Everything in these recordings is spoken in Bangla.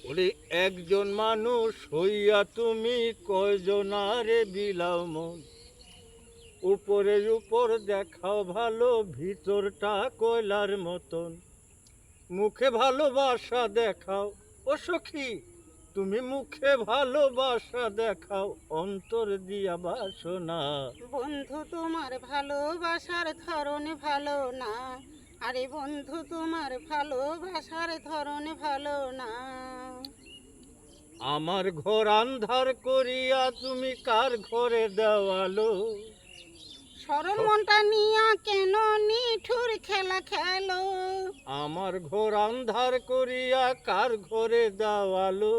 ওরে একজন মানুষ হইয়া তুমি কয়জনারে বিলাও মন, উপরের উপর দেখাও ভালো, ভিতরটা কয়লার মতন। মুখে ভালোবাসা দেখাও ও সখী, তুমি মুখে ভালোবাসা দেখাও, অন্তর দিয়া বাসনা। বন্ধু তোমার ভালোবাসার ধরন ভালো না, আরে বন্ধু তোমার ভালোবাসার ধরন ভালো না। আমার ঘর আন্ধার করিয়া তুমি কার ঘরে দেওয়ালো? সরল মনটা নিয়া কেন নিঠুর খেলা খেলো? আমার ঘর আন্ধার করিয়া কার ঘরে দেওয়ালো?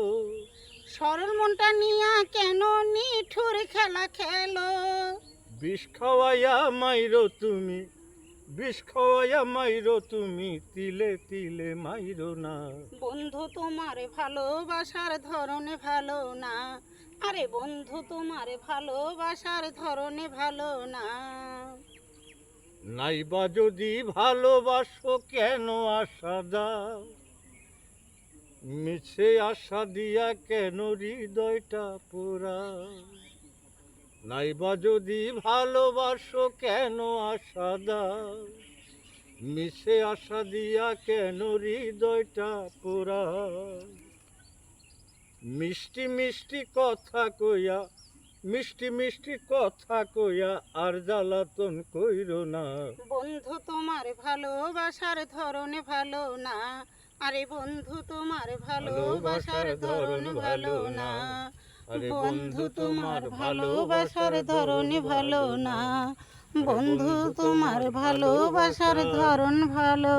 সরল মনটা নিয়া কেন নিঠুর খেলা খেলো? বিষ খাওয়াইয়া মাইরো তুমি, বিষ খাওয়াইয়া মাইরো তুমি, তিলে তিলে মাইরো না। বন্ধু তোমার ভালোবাসার ধরন ভালো না, আরে বন্ধু তোমার ভালোবাসার ধরন ভালো না। নাইবা যদি ভালোবাসো কেন আশা দাও, মিছে আশা দিয়া কেন হৃদয়টা পোড়াও? নাইবা যদি ভালোবাসো কেন আশা দাও, মিছে আশা দিয়া কেন হৃদয়টা পোড়াও? মিষ্টি মিষ্টি কথা কইয়া, মিষ্টি মিষ্টি কথা কইয়া আর জ্বালাতন কইরো না। বন্ধু তোমার ভালোবাসার ধরন ভালো না, আরে বন্ধু তোমার ভালোবাসার ধরন ভালো না। বন্ধু তোমার ভালোবাসার ধরন ভালো না, বন্ধু তোমার ভালোবাসার ধরন ভালো।